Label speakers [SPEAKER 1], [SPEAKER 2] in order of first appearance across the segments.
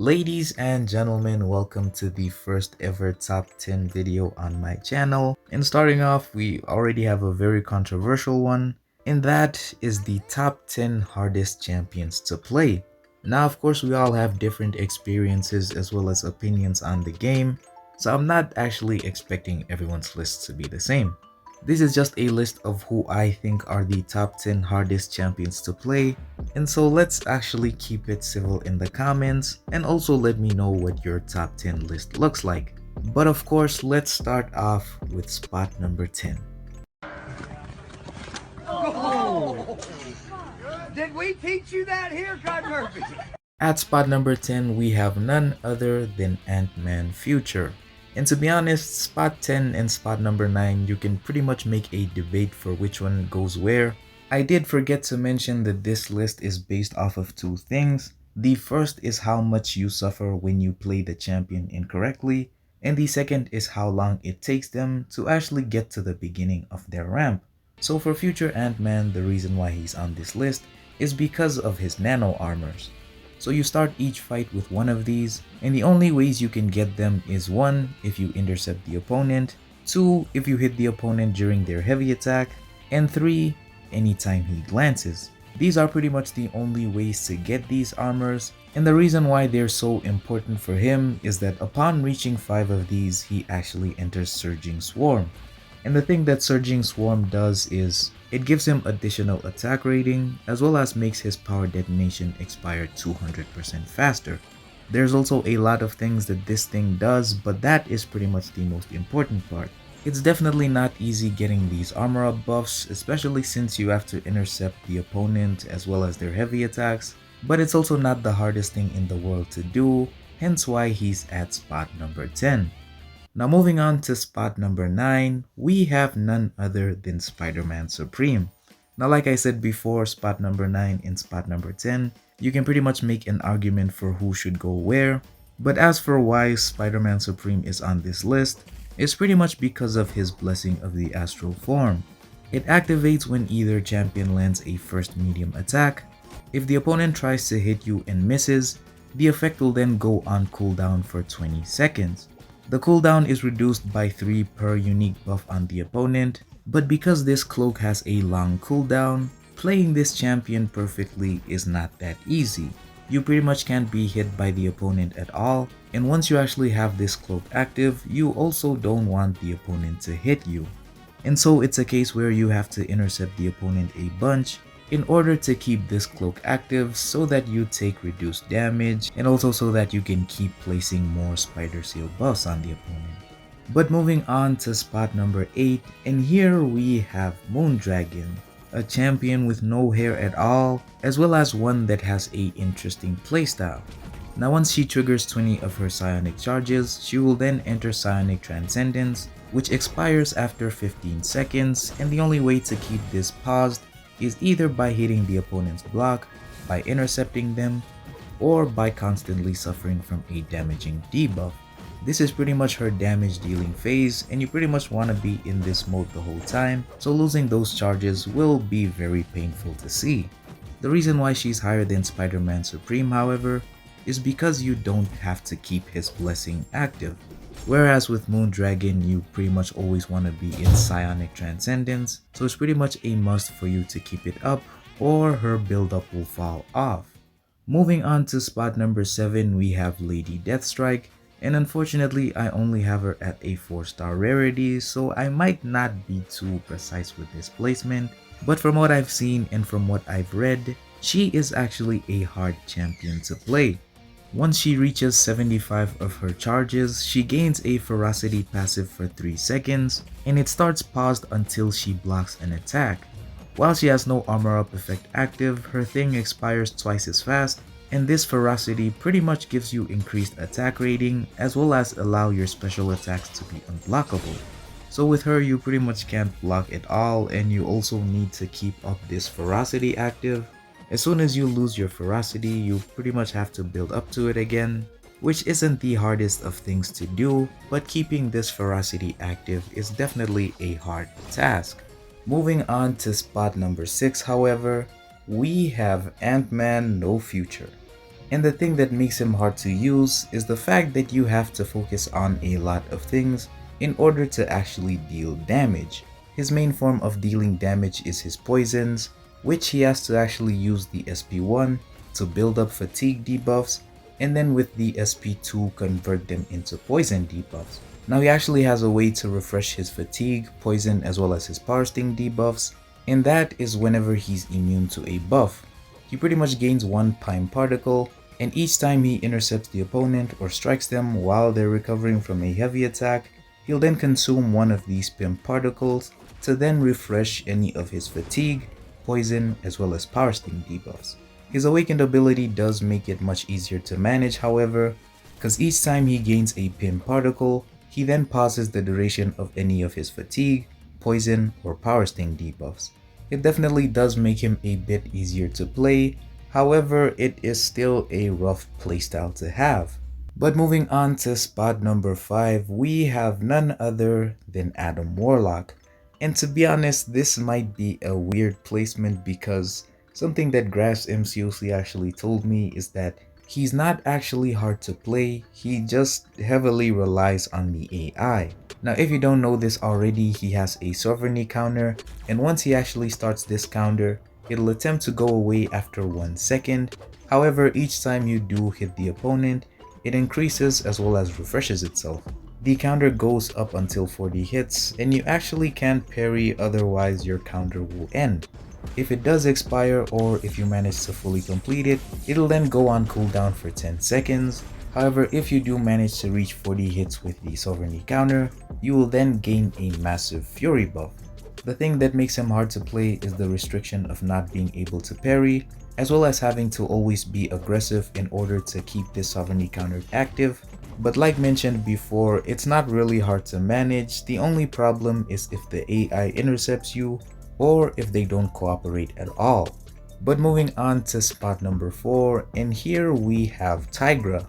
[SPEAKER 1] Ladies and gentlemen, welcome to the first ever top 10 video on my channel. And starting off, we already have a very controversial one, and that is the top 10 hardest champions to play. Now, of course, we all have different experiences as well as opinions on the game, so I'm not actually expecting everyone's lists to be the same. This is just a list of who I think are the top 10 hardest champions to play, and so let's actually keep it civil in the comments and also let me know what your top 10 list looks like. But of course, let's start off with spot number 10.
[SPEAKER 2] Oh. Did we teach you that here, God Murphy?
[SPEAKER 1] At spot number 10, we have none other than AntMan Future. And to be honest, spot 10 and spot number 9, you can pretty much make a debate for which one goes where. I did forget to mention that this list is based off of two things. The first is how much you suffer when you play the champion incorrectly, and the second is how long it takes them to actually get to the beginning of their ramp. So for Future AntMan, the reason why he's on this list is because of his nano armors. So you start each fight with one of these, and the only ways you can get them is 1. If you intercept the opponent, 2. If you hit the opponent during their heavy attack, and 3. Anytime he glances. These are pretty much the only ways to get these armors, and the reason why they're so important for him is that upon reaching 5 of these, he actually enters Surging Swarm. And the thing that Surging Swarm does is, it gives him additional attack rating as well as makes his power detonation expire 200% faster. There's also a lot of things that this thing does, but that is pretty much the most important part. It's definitely not easy getting these armor up buffs, especially since you have to intercept the opponent as well as their heavy attacks, but it's also not the hardest thing in the world to do, hence why he's at spot number 10. Now moving on to spot number 9, we have none other than Spiderman Supreme. Now like I said before, spot number 9 and spot number 10, you can pretty much make an argument for who should go where, but as for why Spiderman Supreme is on this list, it's pretty much because of his blessing of the astral form. It activates when either champion lands a first medium attack. If the opponent tries to hit you and misses, the effect will then go on cooldown for 20 seconds. The cooldown is reduced by 3 per unique buff on the opponent, but because this cloak has a long cooldown, playing this champion perfectly is not that easy. You pretty much can't be hit by the opponent at all, and once you actually have this cloak active, you also don't want the opponent to hit you. And so it's a case where you have to intercept the opponent a bunch in order to keep this cloak active so that you take reduced damage and also so that you can keep placing more spider seal buffs on the opponent. But moving on to spot number 8, and here we have Moondragon, a champion with no hair at all, as well as one that has a interesting playstyle. Now once she triggers 20 of her psionic charges, she will then enter Psionic Transcendence, which expires after 15 seconds, and the only way to keep this paused is either by hitting the opponent's block, by intercepting them, or by constantly suffering from a damaging debuff. This is pretty much her damage dealing phase, and you pretty much want to be in this mode the whole time, so losing those charges will be very painful to see. The reason why she's higher than Spiderman Supreme, however, is because you don't have to keep his blessing active. Whereas with Moondragon, you pretty much always want to be in Psionic Transcendence, so it's pretty much a must for you to keep it up or her build up will fall off. Moving on to spot number 7, we have Lady Deathstrike, and unfortunately I only have her at a 4-star rarity, so I might not be too precise with this placement, but from what I've seen and from what I've read, she is actually a hard champion to play. Once she reaches 75 of her charges, she gains a ferocity passive for 3 seconds, and it starts paused until she blocks an attack. While she has no armor up effect active, her thing expires twice as fast, and this ferocity pretty much gives you increased attack rating as well as allow your special attacks to be unblockable. So with her, you pretty much can't block at all, and you also need to keep up this ferocity active. As soon as you lose your ferocity, you pretty much have to build up to it again, which isn't the hardest of things to do, but keeping this ferocity active is definitely a hard task. Moving on to spot number 6, however, we have AntMan No Future. And the thing that makes him hard to use is the fact that you have to focus on a lot of things in order to actually deal damage. His main form of dealing damage is his poisons, which he has to actually use the SP1 to build up fatigue debuffs, and then with the SP2 convert them into poison debuffs. Now he actually has a way to refresh his fatigue, poison as well as his power sting debuffs, and that is whenever he's immune to a buff. He pretty much gains one Pime particle, and each time he intercepts the opponent or strikes them while they're recovering from a heavy attack, he'll then consume one of these Pimp particles to then refresh any of his fatigue, poison as well as power sting debuffs. His awakened ability does make it much easier to manage, however, because each time he gains a Pimp particle, he then pauses the duration of any of his fatigue, poison or power sting debuffs. It definitely does make him a bit easier to play, however it is still a rough playstyle to have. But moving on to spot number 5, we have none other than Adam Warlock. And to be honest, this might be a weird placement because something that Grass MCOC actually told me is that he's not actually hard to play, he just heavily relies on the AI. Now if you don't know this already, he has a sovereignty counter, and once he actually starts this counter, it'll attempt to go away after 1 second. However, each time you do hit the opponent, it increases as well as refreshes itself. The counter goes up until 40 hits, and you actually can't parry, otherwise your counter will end. If it does expire or if you manage to fully complete it, it'll then go on cooldown for 10 seconds. However, if you do manage to reach 40 hits with the sovereignty counter, you will then gain a massive fury buff. The thing that makes him hard to play is the restriction of not being able to parry, as well as having to always be aggressive in order to keep this sovereignty counter active. But like mentioned before, it's not really hard to manage. The only problem is if the AI intercepts you or if they don't cooperate at all. But moving on to spot number 4, and here we have Tigra.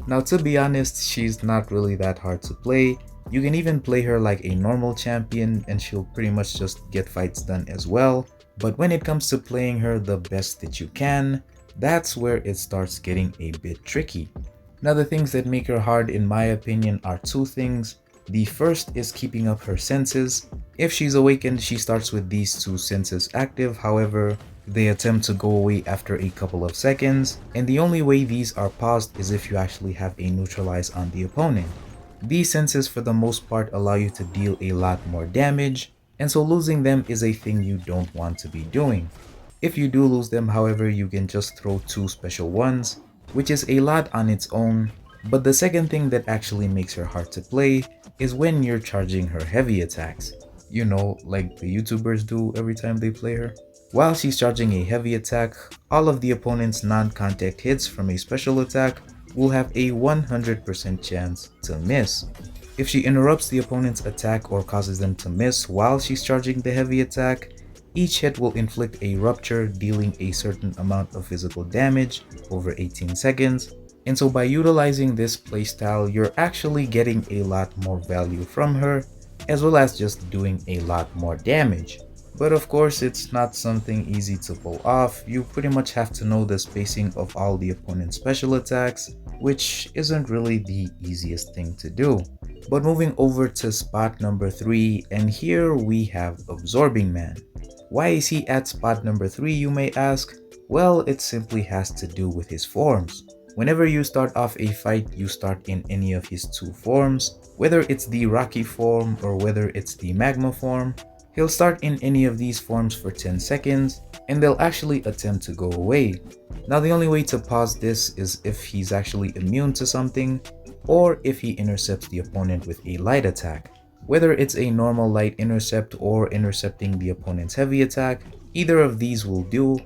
[SPEAKER 1] Now to be honest, she's not really that hard to play. You can even play her like a normal champion and she'll pretty much just get fights done as well. But when it comes to playing her the best that you can, that's where it starts getting a bit tricky. Now the things that make her hard in my opinion are 2 things. The first is keeping up her senses. If she's awakened, she starts with these 2 senses active, however, they attempt to go away after a couple of seconds, and the only way these are paused is if you actually have a neutralize on the opponent. These senses for the most part allow you to deal a lot more damage, and so losing them is a thing you don't want to be doing. If you do lose them, however, you can just throw 2 special ones, which is a lot on its own. But the second thing that actually makes her hard to play is when you're charging her heavy attacks. You know, like the YouTubers do every time they play her. While she's charging a heavy attack, all of the opponent's non-contact hits from a special attack will have a 100% chance to miss. If she interrupts the opponent's attack or causes them to miss while she's charging the heavy attack, each hit will inflict a rupture, dealing a certain amount of physical damage over 18 seconds. And so by utilizing this playstyle, you're actually getting a lot more value from her, as well as just doing a lot more damage. But of course, it's not something easy to pull off. You pretty much have to know the spacing of all the opponent's special attacks, which isn't really the easiest thing to do. But moving over to spot number 3, and here we have Absorbing Man. Why is he at spot number 3, you may ask? Well, it simply has to do with his forms. Whenever you start off a fight, you start in any of his 2 forms, whether it's the Rocky form or whether it's the Magma form. He'll start in any of these forms for 10 seconds, and they'll actually attempt to go away. Now the only way to pause this is if he's actually immune to something, or if he intercepts the opponent with a light attack. Whether it's a normal light intercept or intercepting the opponent's heavy attack, either of these will do,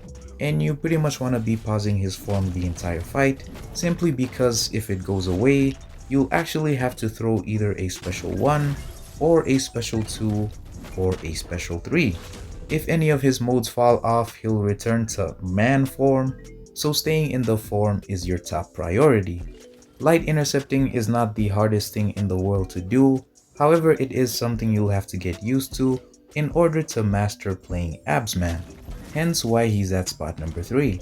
[SPEAKER 1] and you pretty much want to be pausing his form the entire fight, simply because if it goes away, you'll actually have to throw either a special 1, or a special 2, or a special 3. If any of his modes fall off, he'll return to man form, so staying in the form is your top priority. Light intercepting is not the hardest thing in the world to do, however it is something you'll have to get used to in order to master playing AntMan, hence why he's at spot number 3.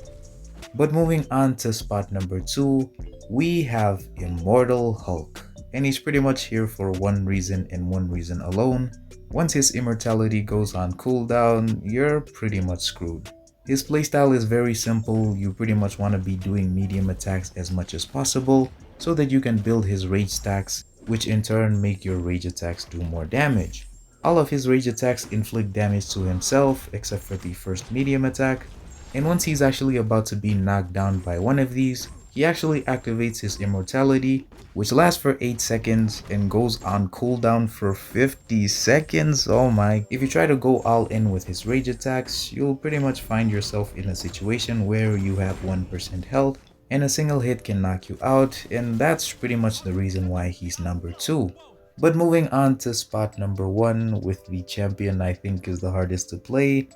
[SPEAKER 1] But moving on to spot number 2, we have Immortal Hulk. And he's pretty much here for one reason and one reason alone. Once his immortality goes on cooldown, you're pretty much screwed. His playstyle is very simple. You pretty much want to be doing medium attacks as much as possible so that you can build his rage stacks, which in turn make your rage attacks do more damage. All of his rage attacks inflict damage to himself except for the first medium attack, and once he's actually about to be knocked down by one of these, he actually activates his immortality, which lasts for 8 seconds and goes on cooldown for 50 seconds. Oh my. If you try to go all in with his rage attacks, you'll pretty much find yourself in a situation where you have 1% health and a single hit can knock you out, and that's pretty much the reason why he's number 2. But moving on to spot number 1 with the champion I think is the hardest to play,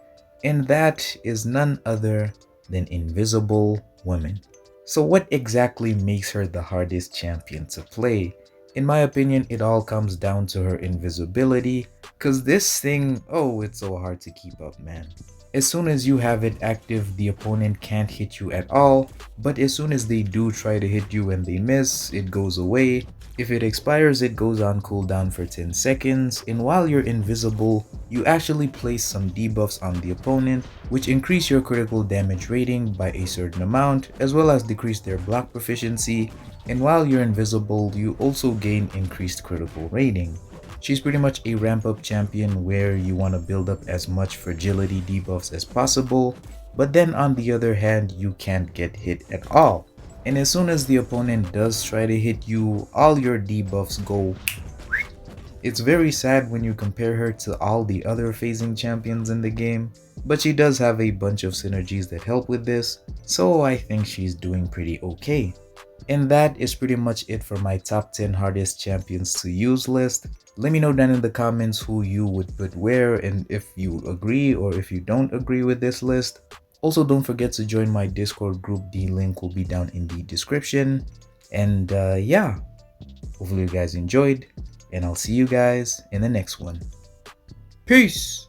[SPEAKER 1] and that is none other than Invisible Woman. So what exactly makes her the hardest champion to play? In my opinion, it all comes down to her invisibility, cause this thing, oh, it's so hard to keep up, man. As soon as you have it active, the opponent can't hit you at all, but as soon as they do try to hit you and they miss, it goes away. If it expires, it goes on cooldown for 10 seconds, and while you're invisible, you actually place some debuffs on the opponent, which increase your critical damage rating by a certain amount, as well as decrease their block proficiency, and while you're invisible, you also gain increased critical rating. She's pretty much a ramp up champion where you want to build up as much fragility debuffs as possible, but then on the other hand, you can't get hit at all. And as soon as the opponent does try to hit you, all your debuffs go. It's very sad when you compare her to all the other phasing champions in the game, but she does have a bunch of synergies that help with this, so I think she's doing pretty okay. And that is pretty much it for my top 10 hardest champions to use list. Let me know down in the comments who you would put where and if you agree or if you don't agree with this list. Also, don't forget to join my Discord group. The link will be down in the description. And yeah, hopefully you guys enjoyed, and I'll see you guys in the next one. Peace!